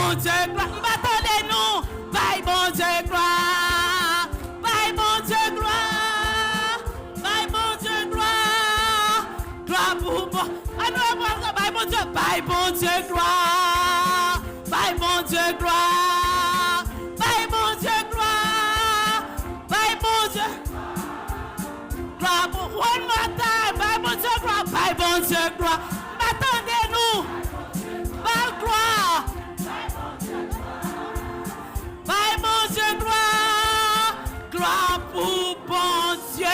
bon Dieu gloire. M'attendez-nous. Bye bon Dieu gloire. Bye bon Dieu gloire. Bye bon Dieu gloire. Gloire pour bon. Bye bon Dieu. Bye bon Dieu gloire. Bye bon Dieu gloire. Bye bon Dieu gloire. Bye bon Dieu. Gloire pour one more time. Bye bon Dieu gloire. Bye bon Dieu gloire. M'attendez-nous. Bye gloire. Bye bon Dieu gloire. Gloire pour bon Dieu.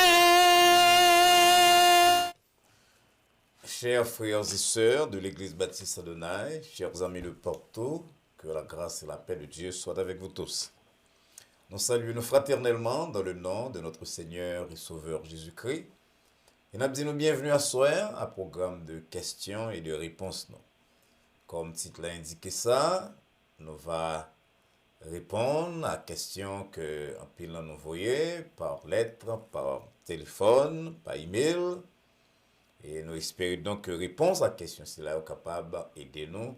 Chers frères et sœurs de l'Église baptiste Adonai, chers amis de Porto, que la grâce et la paix de Dieu soient avec vous tous. Nous saluons fraternellement dans le nom de notre Seigneur et Sauveur Jésus-Christ. Et nous disons bienvenue à soir à programme de questions et de réponses. Comme titre l'a indiqué ça, nous va répondre à questions que en pile nous voyait par lettre, par téléphone, par email. Et nous espérons donc que réponse à la question si là est capable d'aider nous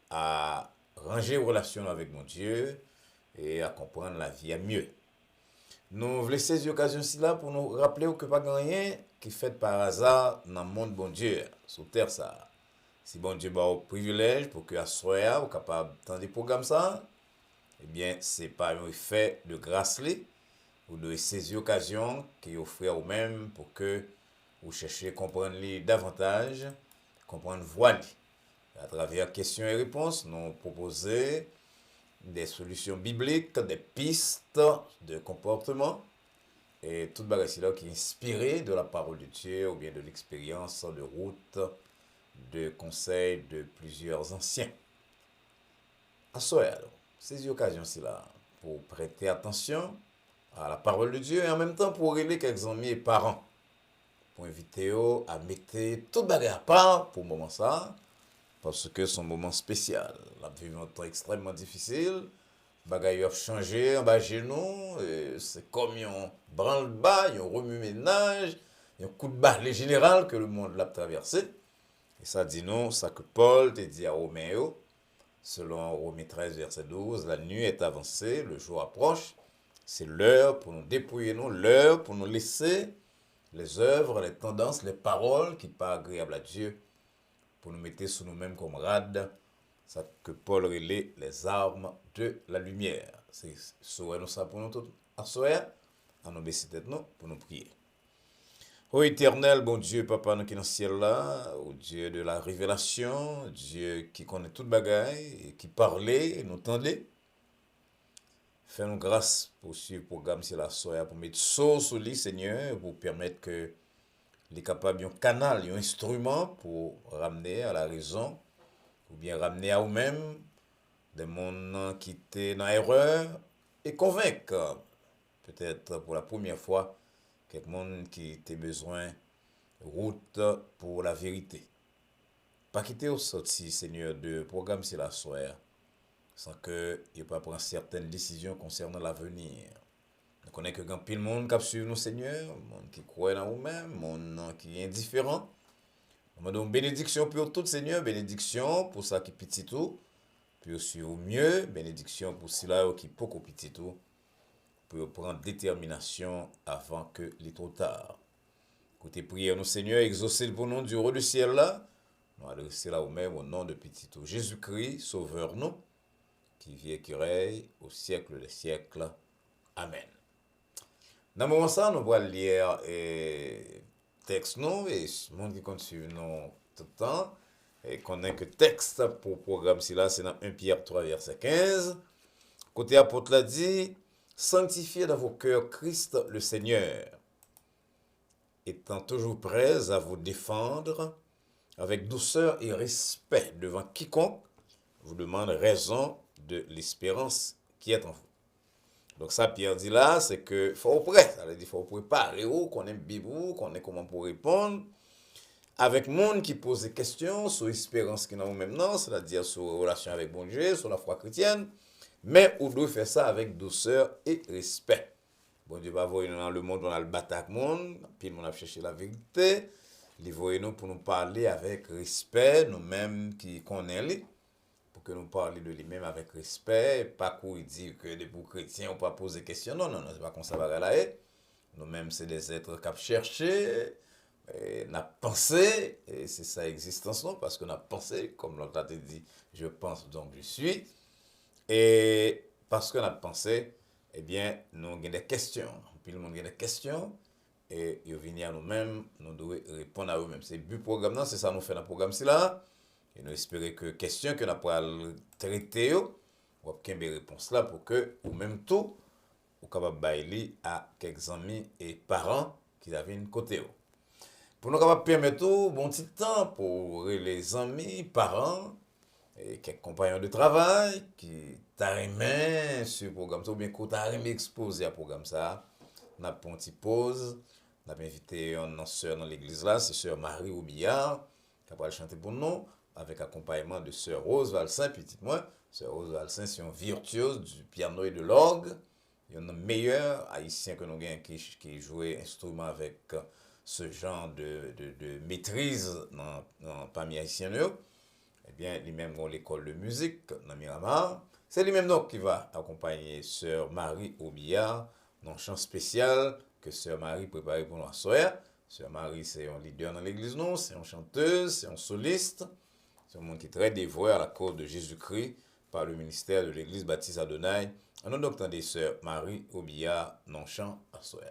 à ranger relation avec mon Dieu et à comprendre la vie à mieux. Nous voulons saisir l'occasion si là pour nous rappeler que pas rien qui fait par hasard dans le monde bon Dieu sur terre ça. Si bon Dieu a un privilège pour que à soir ou capable dans des programmes ça, eh bien c'est pas un effet de grâce ou de saisir l'occasion qui offre au même pour que vous cherchez à comprendre davantage, comprendre voie. À travers questions et réponses, nous proposons des solutions bibliques, des pistes de comportement et tout bagage là qui est inspiré de la parole de Dieu ou bien de l'expérience de route, de conseils de plusieurs anciens. À ce moment, c'est l'occasion là pour prêter attention à la parole de Dieu et en même temps pour aider quelques amis et parents. Pour inviter à mettre tout bagage à part pour le moment ça, parce que c'est un moment spécial. La vie est un temps extrêmement difficile, bagage a changé en bas chez nous, c'est comme un branle-bas, un remue-ménage, un coup de balai général que le monde l'a traversé. Et ça dit non, ça que Paul te dit à Romain, selon Romains 13, verset 12, la nuit est avancée, le jour approche, c'est l'heure pour nous dépouiller, nous, l'heure pour nous laisser les œuvres, les tendances, les paroles qui ne sont pas agréables à Dieu, pour nous mettre sous nous-mêmes comme rades, ça que Paul relait les armes de la lumière. C'est nous ça pour nous tous à soir, à nous baisser tête nous pour nous prier. Ô éternel, bon Dieu, Papa, nous qui dans le ciel là, ô Dieu de la révélation, Dieu qui connaît toute bagaille, et qui parlait, nous tendait. Fais-nous grâce pour suivre le programme sur la soya, pour mettre sauce sur lui, Seigneur, pour permettre que les capables un canal, un instrument pour ramener à la raison, ou bien ramener à eux-mêmes des mondes qui étaient dans l'erreur et convaincre, peut-être pour la première fois, quelqu'un qui était besoin de route pour la vérité. Pas quitter au sorti, Seigneur, de programme sur la soya, sans que il pas prendre certaines décisions concernant l'avenir. Nous connaissons que quand pile monde qui suit nous Seigneur, monde qui croit en nous-mêmes, monde qui est indifférent. Nous demandons bénédiction pour tout Seigneur, bénédiction pour ça qui petit tout, pour suivre mieux, bénédiction pour cela qui beaucoup petit tout, pour prendre détermination avant que il trop tard. Côté prière nous Seigneur, exaucez pour nous du haut du ciel là. Nous adresser là au même au nom de petit tout Jésus-Christ, sauveur nous, qui vit et qui règne au siècle des siècles. Amen. Dans le moment ça, nous allons lire texte nous et le monde qui continue nous tout le temps et connaît que texte pour le programme c'est là, c'est dans 1 Pierre 3 verset 15. Côté apôtre l'a dit, sanctifiez dans vos cœurs Christ le Seigneur, étant toujours prêts à vous défendre avec douceur et respect devant quiconque vous demande raison de l'espérance qui est en vous. Donc ça, Pierre dit là, c'est que faut prêt. Ça veut dire faut préparer, qu'on aime Bible, qu'on ait comment pour répondre. Avec monde qui pose des questions sur l'espérance qui nous même non, c'est-à-dire sur la relation avec bon Dieu, sur la foi chrétienne, mais on doit faire ça avec douceur et respect. Bon Dieu va voir dans le monde, on a le bataille monde, puis on a cherché la vérité. Il voit nous pour nous parler avec respect, nous-mêmes qui connaissons, pour que nous parlions de lui-même avec respect, pas qu'on dire que des pour chrétiens, on pas poser question. Non, non, non, c'est pas comme ça, là. Nous-mêmes, c'est des êtres qui cherchent, n'a pensé, et c'est ça existence, non, parce qu'on a pensé, comme l'autre a dit, je pense donc je suis. Et parce qu'on a pensé, eh bien, nous avons des questions. Puis le monde a des questions, et ils viennent à nous-mêmes, nous devons répondre à eux-mêmes. C'est le but du programme, c'est ça nous fait dans le programme là. Et nous espérons que les questions que nous allons traiter, on va avoir des réponses là pour que, ou même tout, ou capable bailler à quelques amis et parents qui avaient une côté. Pour nous capable permettre tout, bon petit temps pour les amis, parents, et quelques compagnons de travail qui t'arriment sur le programme, ou bien qui t'arriment exposé à programme ça. On a une petite pause. On a invité une sœur dans l'église là, c'est sœur Marie Aubillard, qui va chanter pour nous, avec accompagnement de sœur Rose Valsin, petite moi. Sœur Rose Valsin, c'est une virtuose du piano et de l'orgue. Il y a un meilleur haïtien que nous avons qui joue instrument avec ce genre de maîtrise dans parmi haïtiens. Eh bien, lui-même dans l'école de musique dans Miramar. C'est lui-même donc qui va accompagner sœur Marie Aubillard dans un chant spécial que sœur Marie prépare pour nous soir. Sœur Marie, c'est un leader dans l'église, non, c'est une chanteuse, c'est un soliste. C'est un monde qui est très dévoué à la cause de Jésus-Christ par le ministère de l'église baptiste Adonai. On a donc entendu sœur Marie Aubillard dans chant à soir.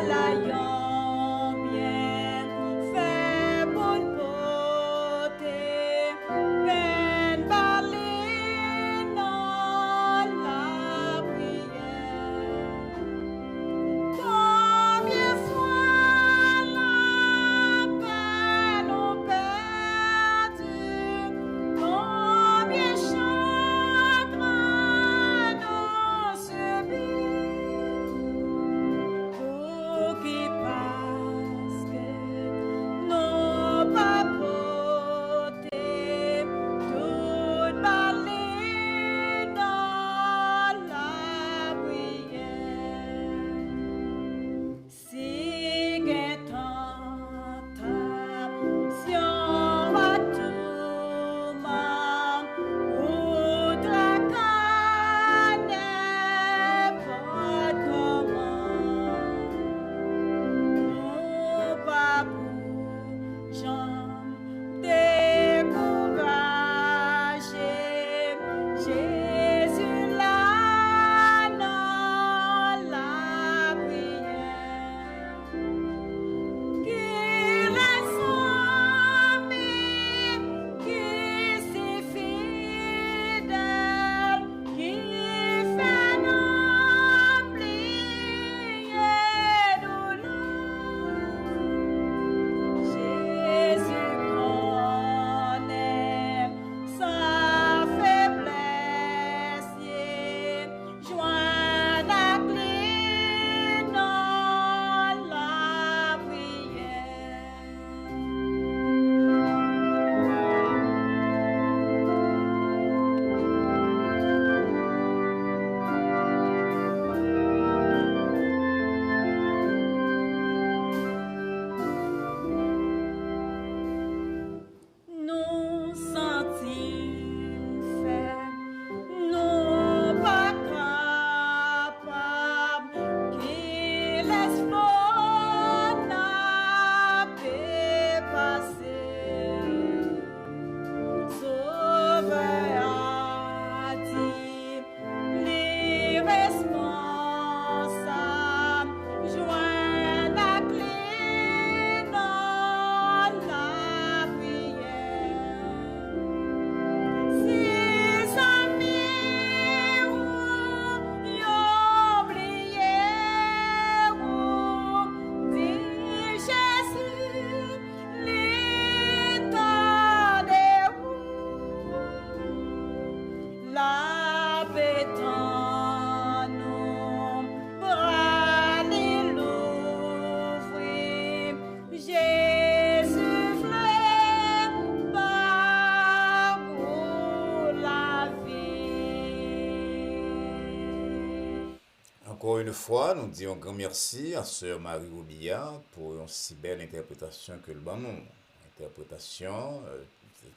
Alliance Encore une fois, nous disons un grand merci à Sœur Marie Roubillard pour une si belle interprétation que le ban nous. Interprétation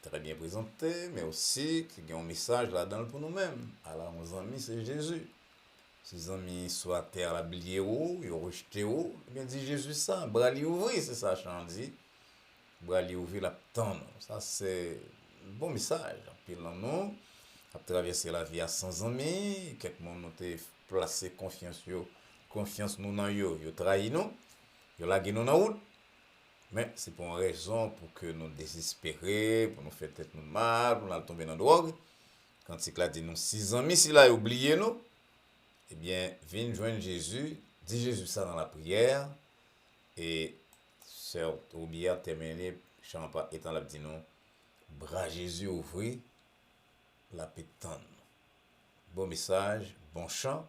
très bien présentée, mais aussi qui a un message là-dedans pour nous-mêmes. Alors, nos amis, c'est Jésus. Ses amis soit à terre la blié ou, ils ont rejeté ou, eh bien dit Jésus ça, bras li ouvri, c'est ça, chant dit. Bras li ouvri la tendre. Ça, c'est un bon message. Puis là, nous, à traverser la vie à sans amis, quelques monde nous te placé confiance nous dans yo, yo trahi nous, yo lagé nous dans route. Mais c'est pour une raison pour que nous désespérer, pour nous faire tête nous mal, pour nous tomber dans la drogue. Quand il a dit nous 6 amis, s'il a oublié nous, eh bien, viens joindre Jésus, dis Jésus ça dans la prière, et sœur Oublière terminé, champa étant la dit non, bras Jésus ouvri, la pétane. Bon message, bon chant,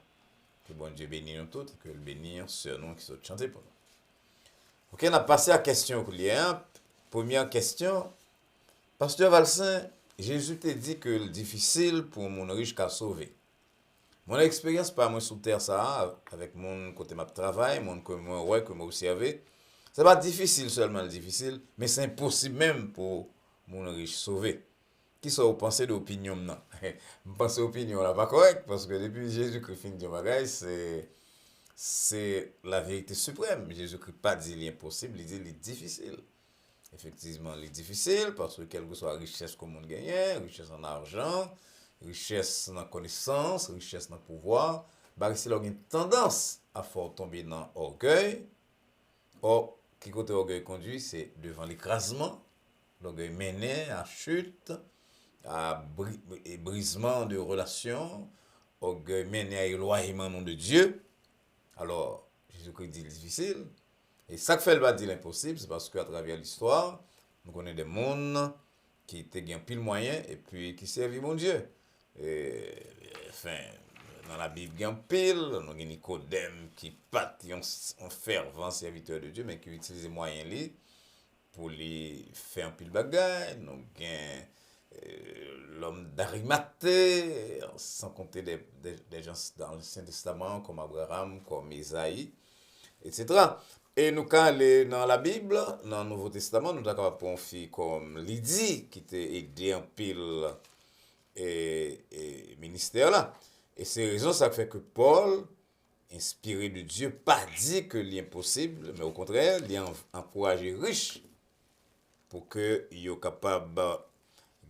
que bon Dieu bénisse nous tous, que le bénisse sœur nous qui sont chantés pour nous. Ok, on a passé à la question hier. Première question, Pasteur Valsin, Jésus t'a dit que c'est difficile pour mon riche qu'à sauver. Mon expérience par moi sous terre ça avec mon côté ma travail, mon que moi ouais que moi observé, c'est pas difficile seulement difficile, mais c'est impossible même pour mon riche sauver. Qui sont vous pensez de l'opinion non? Vous pensez opinion là pas correct parce que depuis Jésus-Christ fin de bagage c'est la vérité suprême. Jésus-Christ pas dit l'impossible, il dit le difficile. Effectivement, il est difficile parce que quelle que soit la richesse que monde gagne, richesse en argent, richesse dans connaissance, richesse dans pouvoir, bah si l'on a une tendance à faire tomber dans l'orgueil. Or, qui côté orgueil conduit, c'est devant l'écrasement, l'orgueil mène à chute, à brisement de relations, orgueil mène à éloignement nom de Dieu. Alors, Jésus-Christ dit difficile. Et ça que fait le dire l'impossible, c'est parce qu'à travers l'histoire, nous connaissons des mondes qui étaient gagnés pile moyen et puis qui servent mon Dieu. Et, enfin, dans la Bible, il y a pile, nous avons Nicodème qui partit en fervent serviteur de Dieu, mais qui utilise les moyens pour lui faire un pile bagaille. Nous avons l'homme d'Arimathée, sans compter des gens dans l'Ancien Testament comme Abraham, comme Isaïe, etc. Et nous, quand aller dans la Bible, dans le Nouveau Testament, nous avons capable pour une fille comme Lydie, qui était aidée en pile et ministère là. Et c'est raison ça fait que Paul, inspiré de Dieu, pas dit que l'impossible, mais au contraire, il a encouragé riche pour que soient capable de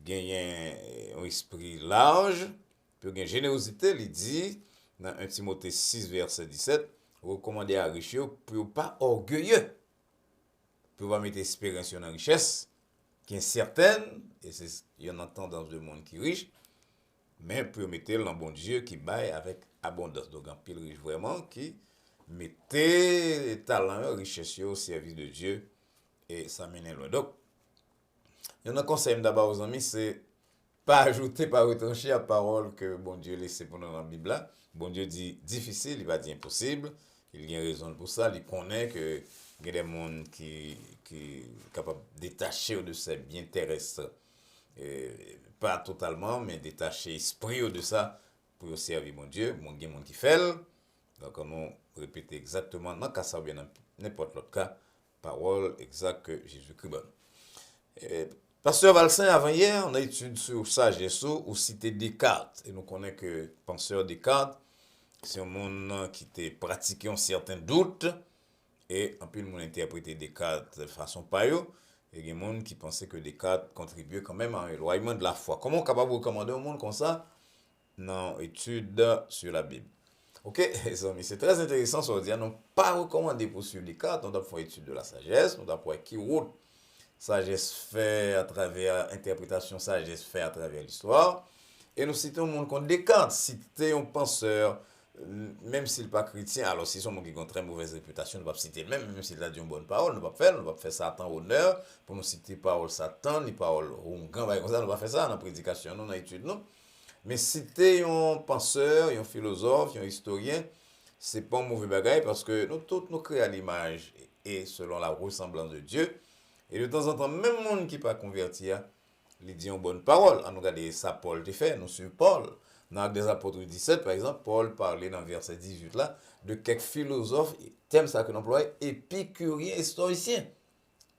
gagner un esprit large, pour gagner générosité, il dit dans 1 Timothée 6, verset 17, recommander à riche pour pas orgueilleux, pour pas mettre espérance dans la richesse, qui est certaine, et c'est il y en a tendance de monde qui est riche, mais pour mettre dans bon Dieu qui baille avec abondance. Donc un pile riche vraiment qui mettait talent, richesse au service de Dieu, et ça mène loin. Donc, il y a un conseil d'abord aux amis, c'est pas ajouter, pas retrancher la parole que bon Dieu laisse pour nous dans la Bible là. Bon Dieu dit difficile, il va dire impossible. Il y a raison pour ça. Il connaît que il y a des gens qui sont capables de détacher de ces biens terrestres. Pas totalement, mais détacher l'esprit de ça pour servir mon Dieu. Il y a des gens qui font. Donc, on répète exactement, dans le cas ça, bien n'importe l'autre cas, parole exacte que Jésus-Christ donne. Pasteur Valsin, avant hier, on a étudié sur sagesse ou cité Descartes. Et nous connaissons que penseur Descartes, c'est un monde qui a pratiqué un certain doute. Et en plus, on a interprété Descartes de façon païo. Et il y a des gens qui pensaient que Descartes contribuait quand même à un éloignement de la foi. Comment on est capable de recommander un monde comme ça dans l'étude sur la Bible? Ok, les amis, c'est très intéressant. Ça veut dire, non pas recommander pour suivre Descartes, on doit faire étude de la sagesse, on doit faire qui route. Sagesse fait à travers interprétation, sagesse fait à travers l'histoire. Et nous citons un monde comme Descartes, citer un penseur, même s'il n'est pas chrétien, alors si son monde qui a une très mauvaise réputation, nous ne pouvons pas citer même s'il a dit une bonne parole, nous ne pouvons pas faire ça en honneur, pour nous citer parole Satan, ni parole ou grand, nous ne pouvons pas faire ça dans la prédication, dans l'étude, non. Mais citer un penseur, un philosophe, un historien, ce n'est pas un mauvais bagage parce que nous tous nous créons à l'image et selon la ressemblance de Dieu. Et de temps en temps, même monde qui n'est pas converti, il dit une bonne parole. On regarde ça, Paul te fait, nous suivons Paul. Dans Actes des Apôtres 17, par exemple, Paul parlait dans le verset 18 là, de quelques philosophes, thème ça que l'on emploie, épicuriens et stoïciens.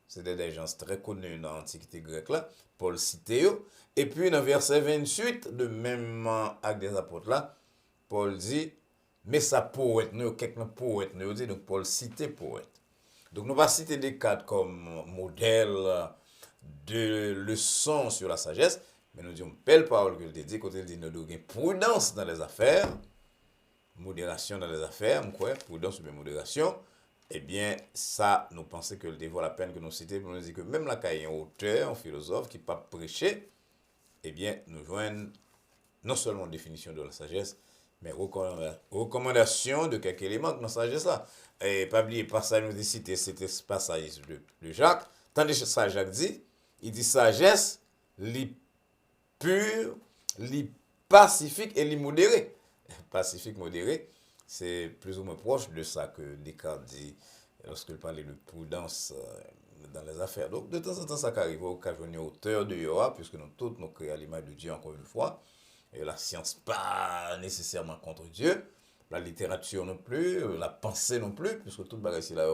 C'était des gens très connus dans l'Antiquité grecque là, Paul citait eux. Et puis dans le verset 28 de même Actes des Apôtres là, Paul dit, mais ça poète, nous, quelques poètes, nous dit, donc Paul citait poète. Donc nous va citer des cadres comme modèle de leçons sur la sagesse, mais nous disons, belle parole que je dit, quand il dit, nous devons prudence dans les affaires, modération dans les affaires, quoi, prudence ou bien modération, eh bien, ça, nous pensons que le vaut la peine que nous citions pour nous dire que même là, quand il y a un auteur, un philosophe qui pas prêché, eh bien, nous joignons non seulement une définition de la sagesse, mais recommandation de quelques éléments dans la sagesse là. Et pas oublier, passage nous dit citer, c'était ce passage de Jacques. Tandis que ça, Jacques dit, il dit sagesse, li pure, li pacifique et li modéré. Pacifique, modéré, c'est plus ou moins proche de ça que Descartes dit lorsqu'il parlait de prudence dans les affaires. Donc, de temps en temps, ça arrive au cas où on est auteur de Yoa, puisque nous tous nous créons à l'image de Dieu, encore une fois. Et la science, pas nécessairement contre Dieu. La littérature non plus, la pensée non plus, puisque tout le bagage là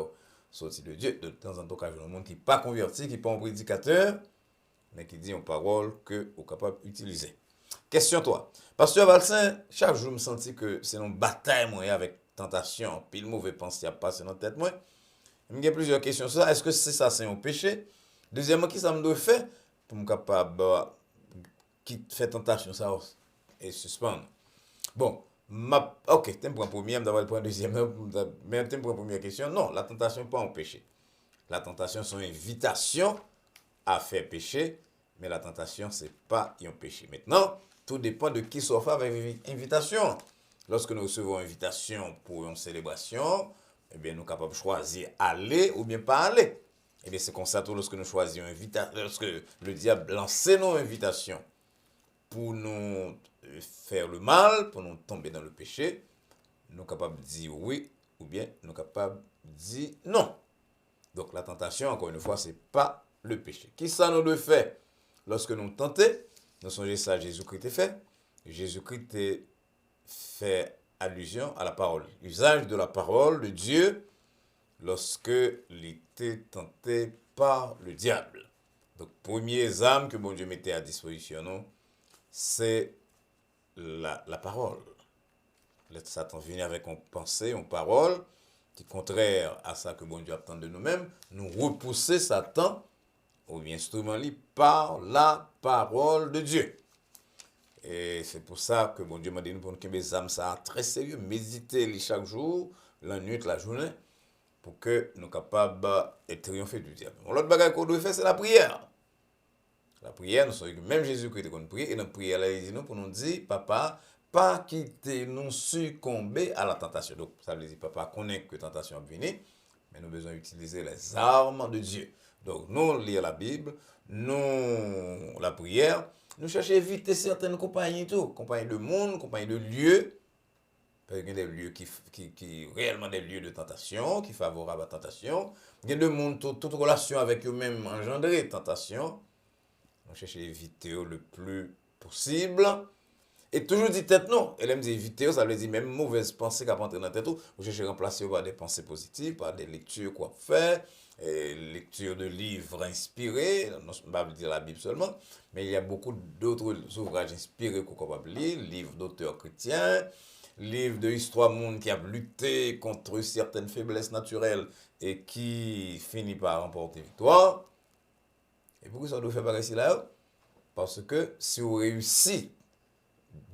sorti de Dieu. De temps en temps, il y a un monde qui n'est pas converti, qui n'est pas un prédicateur, mais qui dit une parole que vous êtes capable d'utiliser. Question toi. Pasteur Valsin, chaque jour, je me sens que c'est une bataille moi, avec tentation, puis le mauvais pensée à passer dans la tête. Moi. Il y a plusieurs questions sur ça. Est-ce que c'est ça, c'est un péché? Deuxièmement, qui ça me doit faire pour me capable qui fait tentation ça et suspendre? Bon, ok, t'aimes pour un premier, d'avoir le point deuxième, mais t'aimes pour une première question. Non, la tentation n'est pas un péché. La tentation, c'est une invitation à faire pécher, mais la tentation, ce n'est pas un péché. Maintenant, tout dépend de qui s'offre avec invitation. Lorsque nous recevons une invitation pour une célébration, eh bien, nous sommes capables de choisir aller ou bien pas aller. Eh bien, c'est comme ça, lorsque nous choisissons une invitation, lorsque le diable lance nos invitations pour nous faire le mal, pour nous tomber dans le péché, nous sommes capables de dire oui ou bien nous sommes capables de dire non. Donc la tentation, encore une fois, ce n'est pas le péché. Qui ça nous doit faire lorsque nous tentons? Nous songez ça, Jésus-Christ est fait. Jésus-Christ fait allusion à la parole. Usage de la parole de Dieu lorsque il était tenté par le diable. Donc, premières armes que bon Dieu mettait à disposition, non, c'est la parole. Le Satan vient avec une pensée, une parole, qui est contraire à ça que bon Dieu attend de nous-mêmes, nous repousser Satan, ou bien instrument par la parole de Dieu. Et c'est pour ça que bon Dieu m'a dit nous pour nous mes âmes ça très sérieux, méditer chaque jour, la nuit, la journée, pour que nous soyons capables de triompher du diable. L'autre bagage qu'on doit faire, c'est la prière. La prière, nous savons que même Jésus-Christ qu'on prie, et dans la prière, il dit nous pour nous dire, papa, pas quitter nous succomber à la tentation. Donc, ça veut dire, papa, connaît que la tentation est venue, mais nous avons besoin d'utiliser les armes de Dieu. Donc, nous lire la Bible, nous la prière, nous cherchons à éviter certaines compagnies, compagnies de monde, compagnies de lieux, parce qu'il y a des lieux qui réellement des lieux de tentation, qui favorables à la tentation. Il y a des monde, toute relation avec eux-mêmes engendrer tentation. On cherche à éviter le plus possible. Et toujours dit tête non. Elle aime dire éviter, ça veut dire même mauvaise pensée qui a rentré dans la tête. On cherche à remplacer par des pensées positives, par des lectures qu'on fait, lecture de livres inspirés, non pas dire la Bible seulement, mais il y a beaucoup d'autres ouvrages inspirés qu'on peut lire, livres d'auteurs chrétiens, livres de histoire monde qui a lutté contre certaines faiblesses naturelles et qui finit par remporter victoire. Et pourquoi ça doit faire pareil ici là? Parce que si vous réussissez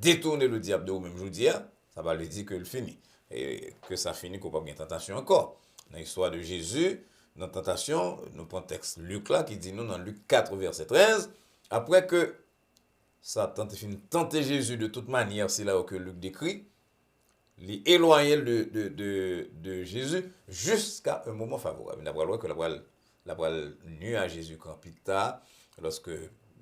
détourner le diable de vous-même, je vous dis, ça va lui dire que le finit. Et que ça finit qu'on n'a pas de tentation encore. Dans l'histoire de Jésus, dans la tentation, nous prenons le texte Luc là, qui dit nous dans Luc 4, verset 13, après que Satan finit de tenter Jésus de toute manière, c'est là que Luc décrit, il éloigné de Jésus jusqu'à un moment favorable. Il n'a pas que la voile nue à Jésus quand plus tard, lorsque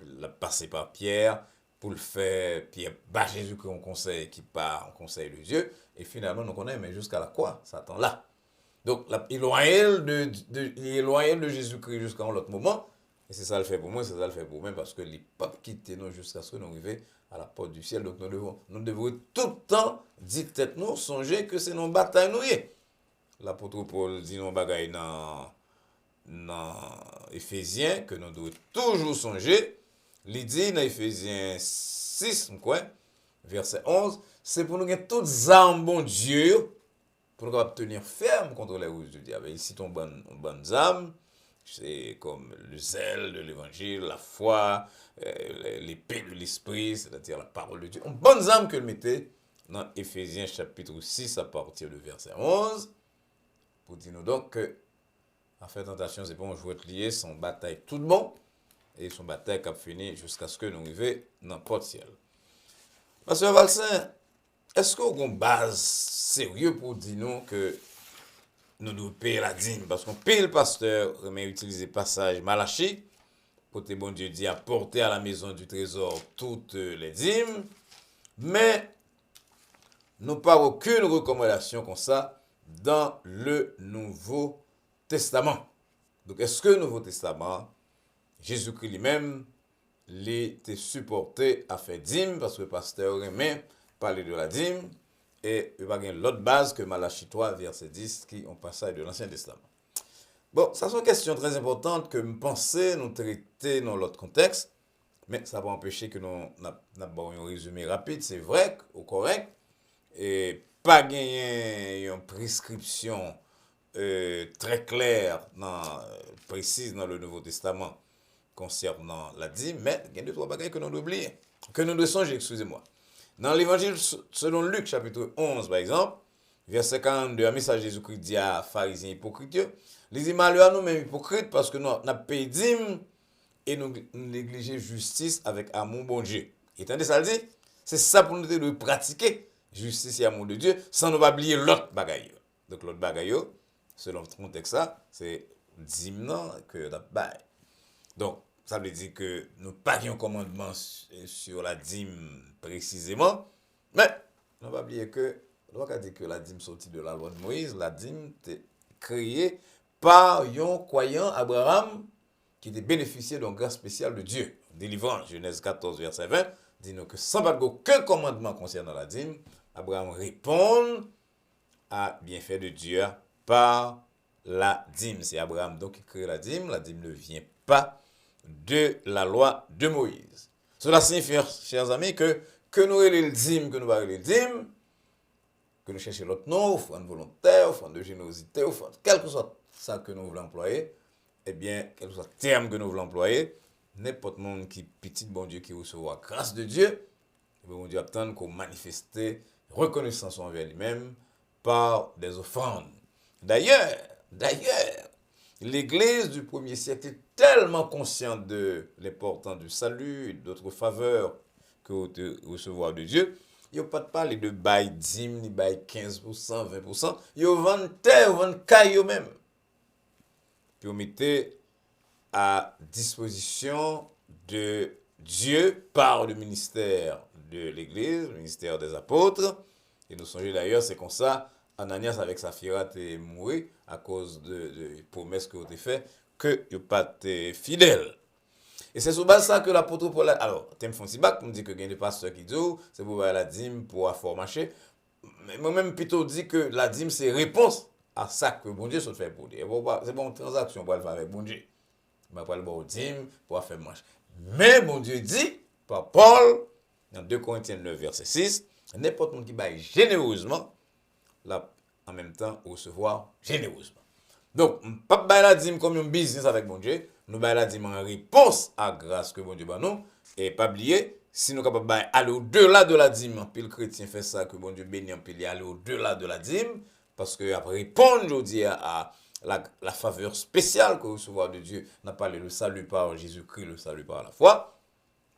il a passé par Pierre, pour le faire, Pierre bat Jésus qu'on conseille, qui part en conseil de Dieu, et finalement, nous connaissons, mais jusqu'à la croix, Satan là. Donc, il est éloigné de Jésus-Christ jusqu'à un autre moment, et c'est ça le fait pour moi, c'est ça le fait pour moi, parce que les papes quittent nous jusqu'à ce que nous arrivions à la porte du ciel. Donc nous devons tout le temps dire tête nous, songer que c'est nos batailles nous. L'apôtre Paul dit nos bagailles dans Éphésiens que nous devons toujours songer. Il dit dans Éphésiens 6, verset 11, c'est pour nous gagner toutes les armes, bon Dieu, pour nous tenir ferme contre les rouges du diable. Ici, ton bonne âme, c'est comme le zèle de l'évangile, la foi, l'épée de l'esprit, c'est-à-dire la parole de Dieu. Une bonne âme que le mettez dans Éphésiens chapitre 6 à partir du verset 11, pour dire nous donc que à faire tentation, c'est pas un jouet lié, son bataille tout le monde, et son bataille qui a fini jusqu'à ce que nous arrivions dans le ciel. Monsieur Valsin, est-ce qu'on a une base sérieuse pour dire nous que nous devons payer la dîme? Parce qu'on paye le pasteur, mais utiliser le passage Malachi, pour que bon Dieu dit apporter à la maison du trésor toutes les dîmes, mais nous pas aucune recommandation comme ça dans le Nouveau Testament. Donc, est-ce que le Nouveau Testament, Jésus-Christ lui-même, était supporté à faire dîme, parce que le pasteur aimait parler de la dîme, et il n'y a pas l'autre base que Malachie 3, verset 10, qui est un passage de l'Ancien Testament. Bon, ça sont des questions très importantes que nous pensons nous traiter dans l'autre contexte, mais ça va empêcher que nous n'avons un résumé rapide, c'est vrai, ou correct, et pas gagner une prescription très claire, précise dans le Nouveau Testament concernant la dîme, mais il y a deux, trois bagages que nous devons oublier, que nous devons songer, excusez-moi. Dans l'évangile selon Luc, chapitre 11, par exemple, verset 42, un message de Jésus-Christ dit à pharisiens hypocrites, il dit malheur à nous-mêmes hypocrites parce que nous avons payé dîme et nous négligeons justice avec amour bon Dieu. Et tandis ça le dit, c'est ça pour nous de pratiquer justice et amour de Dieu sans nous oublier l'autre bagaille. Donc l'autre bagaille, selon le contexte ça, c'est dîme que nous avons payé. Donc, ça veut dire que nous pas un commandement sur la dîme précisément, mais on va pas oublier que, on va dire que la dîme sortie de la loi de Moïse, la dîme était créée par un croyant Abraham qui était bénéficié d'un grâce spécial de Dieu. Délivrant, Genèse 14, verset 20, dit nous que sans pas aucun commandement concernant la dîme, Abraham répond à bienfait de Dieu par la dîme. C'est Abraham donc qui crée la dîme ne vient pas de la loi de Moïse. Cela signifie, chers amis, que nous ayons le dîme, que nous ne le dîme, que nous cherchions l'autre nom, offrande volontaire, offrande de générosité, offrande, quel que soit ça que nous voulons employer, eh bien, quel que soit le terme que nous voulons employer, n'importe monde qui petit bon Dieu qui recevra grâce de Dieu, bon Dieu attend qu'on manifeste reconnaissance envers lui-même par des offrandes. D'ailleurs, l'Église du premier siècle est tellement consciente de l'importance du salut et d'autres faveurs que vous recevoir de Dieu. Il n'y a pas de parler de bail dîme, ni bail 15%, 20%. Ils vendent terre, ils vendent caille même. Puis on mettait à disposition de Dieu par le ministère de l'Église, le ministère des apôtres. Et nous songeons d'ailleurs, c'est comme ça, Ananias avec Saphira est mort à cause de promesses que vous avez faites que vous pas été fidèle. Et c'est sur base de ça que l'apôtre Paul a... Alors, thème Fonsibac, on dit que il y a des pasteurs qui disent c'est pour la dîme pour avoir marché. Mais moi-même, plutôt dit que la dîme, c'est réponse à ça que bon Dieu se fait pour dire. C'est bon, une transaction pour le faire avec bon Dieu. Mais pour le bon dîme, pour faire marcher. Mais bon Dieu dit, par Paul, dans 2 Corinthiens 9, verset 6, n'importe qui baille généreusement, là, en même temps, recevoir généreusement. Donc, pas bailler la dîme comme un business avec bon Dieu, nous bailler la dîme en réponse à grâce que bon Dieu bat nous, et pas oublier, si nous sommes capables d'aller au-delà de la dîme, puis le chrétien fait ça, que bon Dieu bénit, puis il aller au-delà de la dîme, parce que après répondre, je dis, à la faveur spéciale que recevoir de Dieu, n'a pas le salut par Jésus-Christ, le salut par la foi,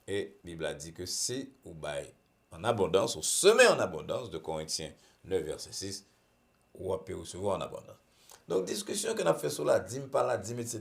et la Bible a dit que si vous baillez en abondance, ou semez en abondance, de Corinthiens 9, verset 6, ou peut recevoir en abondance. Donc, discussion qu'on a fait sur la dîme, par la dîme, etc.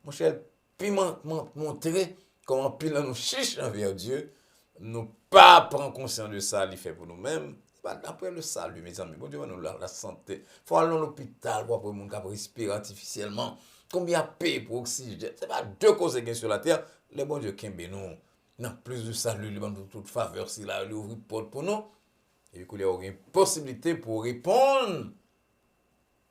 Mon cher, puis montrer comment pile nous chiche envers Dieu, nous pas prendre conscience de ça, il fait pour nous-mêmes. Après le salut, mes amis, bon Dieu va nous la santé. Il faut aller à l'hôpital pour monde qui respirer artificiellement. Combien paye pour oxygène? C'est pas deux causes qui sont sur la terre. Les bon Dieu qui nous. non, plus de salut, lui de toute faveur, s'il a ouvert porte pour nous. Et qu'il y a une possibilité pour répondre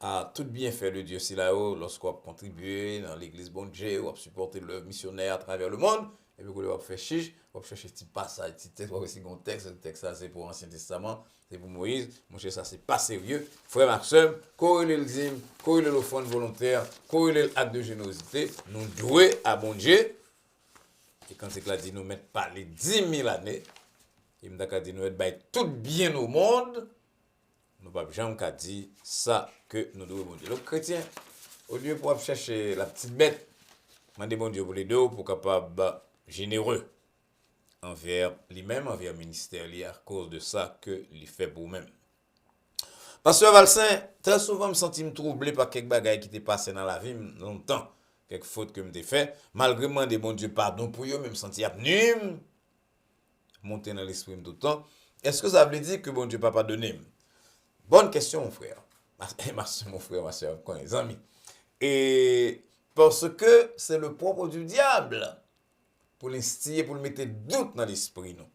à tout bienfait de Dieu s'il a lorsqu'on a contribué dans l'église bon Dieu, ou a supporté l'œuvre missionnaire à travers le monde. Et puis qu'on a fait chiche, on va chercher petit passage, petit texte, on va aussi un texte, le texte ça c'est pour l'Ancien Testament, c'est pour Moïse. Mon cher, ça c'est pas sérieux. Frère Maxime, corréler le dîme, corréler l'offrande volontaire, corréler l'acte de générosité, nous doués à bon Dieu. Et quand c'est que là dit nous mettre pas les 10 000 années, il m'a dit nous mettre tout bien au monde, nous pas jamais qu'à dire ça que nous devons bon Dieu. Le chrétien, au lieu pour chercher la petite bête, demandez bon Dieu pour les deux pour capable généreux envers lui-même, envers le ministère, à cause de ça que il fait pour lui-même. Pasteur Valsin, très souvent, je me sens troublé par quelques bagages qui étaient passés dans la vie longtemps, quelques fautes que je fait. Malgré moi, des bon Dieu pardon pour eux, mais je me sens abnum, monter dans l'esprit tout le temps. Est-ce que ça veut dire que bon Dieu pas pardonné? Bonne question, mon frère. Mon frère, ma soeur, mes amis. Et parce que c'est le propre du diable pour l'instiller, pour le mettre doute dans l'esprit, non.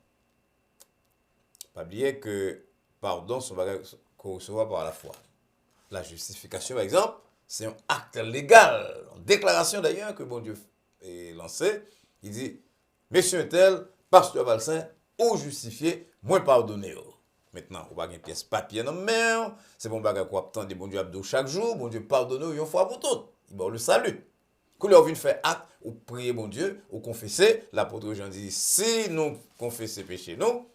Pas oublier que pardon, son bagage qu'on reçoit par la foi. La justification, par exemple, c'est un acte légal, une déclaration d'ailleurs que bon Dieu est lancé. Il dit, Monsieur tel, pasteur Valsin, ou justifié, moi pardonné. Maintenant, on va avoir une pièce papier dans la main, c'est bon bagage qu'on attend de bon Dieu abdou chaque jour, bon Dieu pardonne une fois pour toutes. Il va le salut. Quand on vient faire acte, ou prier bon Dieu, ou confesser, l'apôtre Jean dit, si nous confessons péché, nous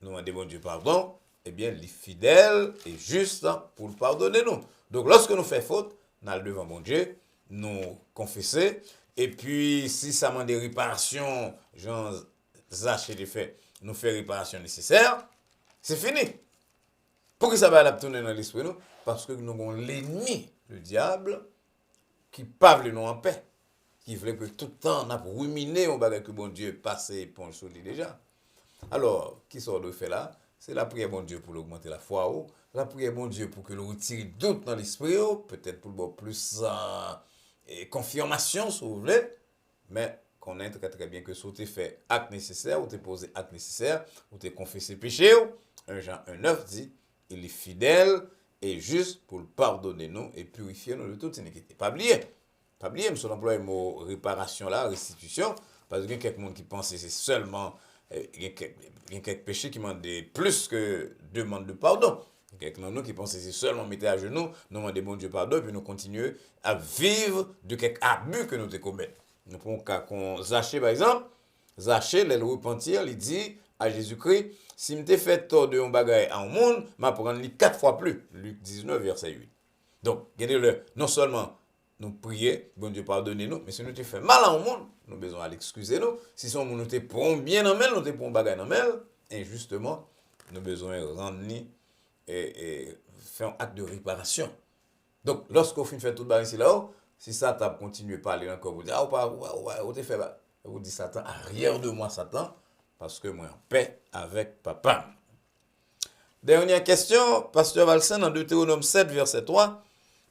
demandons bon Dieu pardon, eh bien, il est fidèle et juste pour pardonner nous. Donc, lorsque nous faisons faute, nous allons devant bon Dieu, nous confesser, et puis, si ça demande des réparations, Jean Zaché les fait, nous faire réparation nécessaire, c'est fini. Pourquoi ça va la tourner dans l'esprit nous? Parce que nous avons l'ennemi, le diable, qui parle nous en paix, qui veut que tout le temps on a ruminé on bagage que bon Dieu passe éponge sur lui déjà. Alors, qui sort de fait là? C'est la prière bon Dieu pour augmenter la foi, la prière bon Dieu pour que le retire doute dans l'esprit, peut-être pour le plus confirmation si vous voulez, mais connaître très bien que si tu fait acte nécessaire, ou tu posé acte nécessaire, ou tu confessé péché, 1 Jean 1,9 dit, il est fidèle et juste pour le pardonner nous et purifier nous de toute iniquité. Pas oublier, monsieur l'emploi le mot réparation là, restitution, parce qu'il y a quelqu'un qui pense que c'est seulement, il y a quelques péchés qui demandent plus que demande de pardon. Quelqu'un nous qui pense que c'est seulement mettre à genoux, nous demander bon Dieu pardon, puis nous continuer à vivre de quelques abus que nous commettons. Nous prenons cas qu'on Zaché par exemple, Zaché, le repentir, il dit à Jésus-Christ, si je fait tort de un bagage à un monde, je vais prendre 4 fois plus. Luc 19, verset 8. Donc, regardez-le, non seulement nous prier, bon Dieu pardonnez-nous, mais si nous te fait mal à un monde, nous avons besoin d'excuser nous. Si son nous te prend bien dans nous te prend bagage dans et justement, nous avons besoin de rendre et faire un acte de réparation. Donc, lorsqu'on fait tout le ici là-haut, si Satan continue à parler encore, vous dites, vous te fait, vous dites Satan, arrière de moi Satan, parce que moi en paix avec papa. Dernière question, pasteur Valsin, dans Deutéronome 7, verset 3,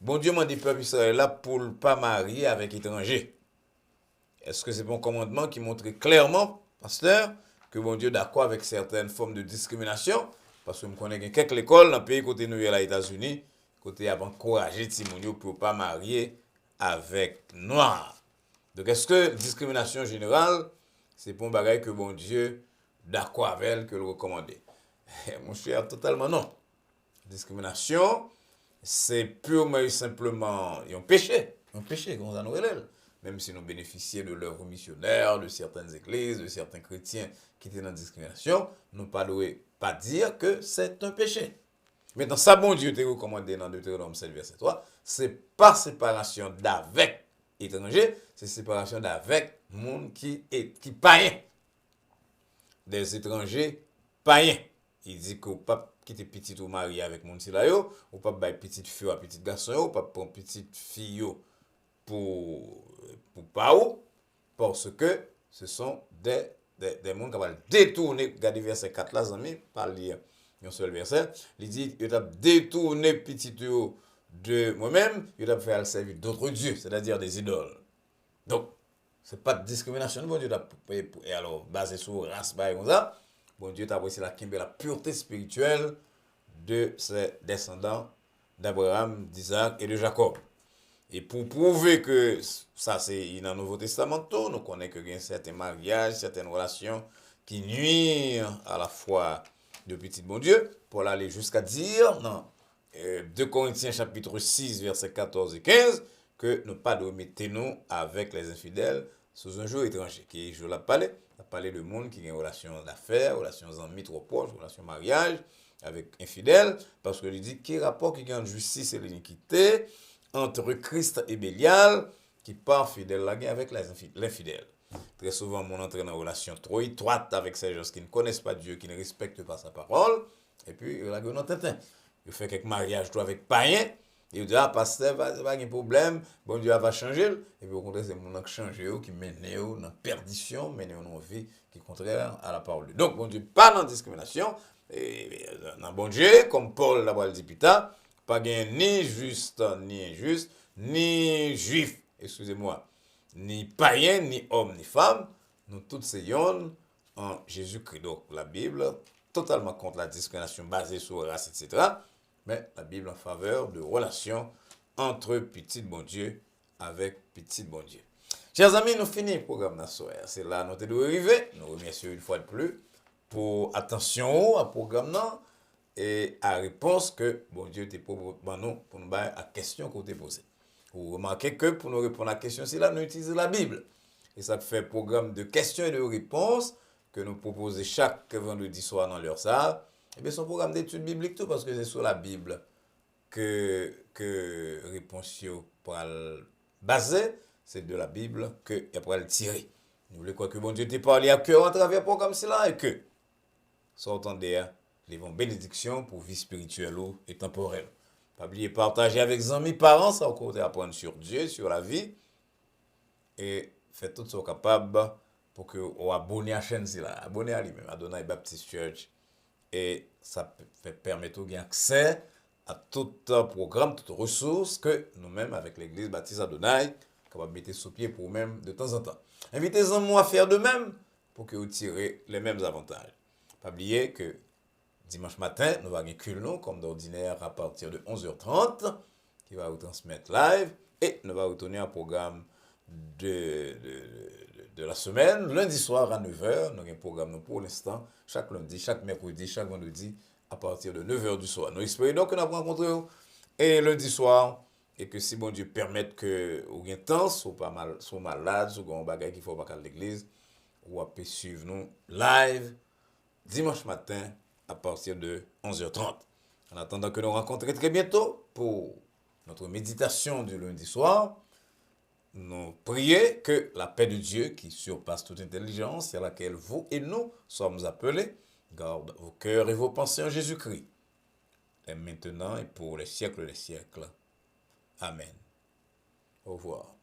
bon Dieu m'a dit peuple Israël là pour ne pas marier avec étranger. Est-ce que c'est bon commandement qui montre clairement, pasteur, que bon Dieu est d'accord avec certaines formes de discrimination? Parce que je connais quelques écoles dans le pays côté nous, les États-Unis, côté avant encourager Timonio pour ne pas marier avec noir. Donc, est-ce que discrimination générale, c'est pour un bagage que bon Dieu d'accord avec elle, que le recommander? Mon cher, totalement non. Discrimination, c'est purement et simplement un péché, comme ça nous relève. Même si nous bénéficions de l'œuvre missionnaire, de certaines églises, de certains chrétiens qui étaient dans la discrimination, nous ne pouvons pas dire que c'est un péché. Maintenant, ça, bon Dieu, te recommandé dans Deutéronome 7, verset 3, c'est pas séparation d'avec étranger, c'est séparation d'avec monde qui païen. Des étrangers païens. Il dit que pas quitter petit ou marié avec monde si là yo, ou pas bailler petite fille à petit garçon yo, ou pas prendre petite fille yo pour pas ou, parce que ce sont des monde qui vont détourner, regardez verset 4 là, amis, pas lire un seul verset, il dit, il a détourné petit de moi-même, il a fait le service d'autres dieux, c'est-à-dire des idoles. Donc, c'est pas de discrimination. Bon Dieu t'a et alors basé sur race, comme ça. Bon Dieu t'a apprécié la pureté spirituelle de ses descendants d'Abraham, d'Isaac et de Jacob. Et pour prouver que ça c'est dans le Nouveau Testament, nous connaissons qu'il y a certains mariages, certaines relations qui nuisent à la foi de petit bon Dieu, pour aller jusqu'à dire dans 2 Corinthiens chapitre 6, versets 14 et 15, que nous pas de mettez-nous avec les infidèles sous un jour étranger. Qui je l'ai parlé de monde qui a une relation d'affaires, relation amis trop proches, relation mariage avec infidèles, parce que il dit qu'il y a rapport qui gagne justice et l'iniquité entre Christ et Bélial, qui part fidèle la guerre avec l'infidèle. Très souvent, on entre dans une relation trop étroite avec ces gens qui ne connaissent pas Dieu, qui ne respectent pas sa parole, et puis il y a un tintin. Il fait quelques mariages avec païens, et il dit, ah, pasteur, pas de problème, bon Dieu va changer, et puis au contraire, c'est mon qui change, qui mène dans la perdition, mène dans une vie qui est contraire à la parole. Donc, bon Dieu, pas dans la discrimination, et dans bon Dieu, comme Paul l'a dit plus tard, pas ni juste, ni injuste, ni juif, excusez-moi, ni païen, ni homme, ni femme, nous tous seyons en Jésus-Christ. Donc la Bible, totalement contre la discrimination basée sur la race, etc. Mais la Bible en faveur de relations entre petit bon Dieu avec petit bon Dieu. Chers amis, nous finissons le programme d'assoir. C'est là nous devons arriver. Nous remercions une fois de plus pour attention au programme et à réponse que bon Dieu te pour nous à la question qu'on t'a posée. Vous remarquez que pour nous répondre à la question, c'est là nous utilisons la Bible. Et ça fait programme de questions et de réponses que nous proposons chaque vendredi soir dans l'heure ça. Et bien, c'est un programme d'études bibliques tout parce que c'est sur la Bible que réponse pour baser, c'est de la Bible que après le tirer. Nous voulons quoi que bon Dieu te parle à cœur à travers un programme cela et que sortant derrière les bons bénédictions pour vie spirituelle et temporelle. Pas oublier partager avec les amis, parents, ça encore apprendre sur Dieu, sur la vie. Et faites tout ce capable pour que vous abonnez à la chaîne, abonnez à lui-même, Adonai Baptist Church. Et ça permet de gagner accès à tout programme, toutes ressources que nous-mêmes, avec l'église Baptiste Adonai, capable de mettre sous pied pour même de temps en temps. Invitez-en à faire de même pour que vous tirez les mêmes avantages. Pas oublier que dimanche matin, nous allons avoir comme d'ordinaire à partir de 11h30 qui va vous transmettre live et nous allons retourner un programme de la semaine. Lundi soir à 9h, nous avons un programme pour l'instant, chaque lundi, chaque mercredi, chaque vendredi à partir de 9h du soir. Nous espérons donc que nous allons rencontrer et lundi soir et que si bon Dieu permette que vous ayez temps, soit malade, soit un bagage qu'il faut pas à l'église, ou à suivre nous live dimanche matin à partir de 11h30. En attendant que nous rencontrions très bientôt pour notre méditation du lundi soir, nous prions que la paix de Dieu qui surpasse toute intelligence, à laquelle vous et nous sommes appelés, garde vos cœurs et vos pensées en Jésus-Christ, et maintenant et pour les siècles des siècles. Amen. Au revoir.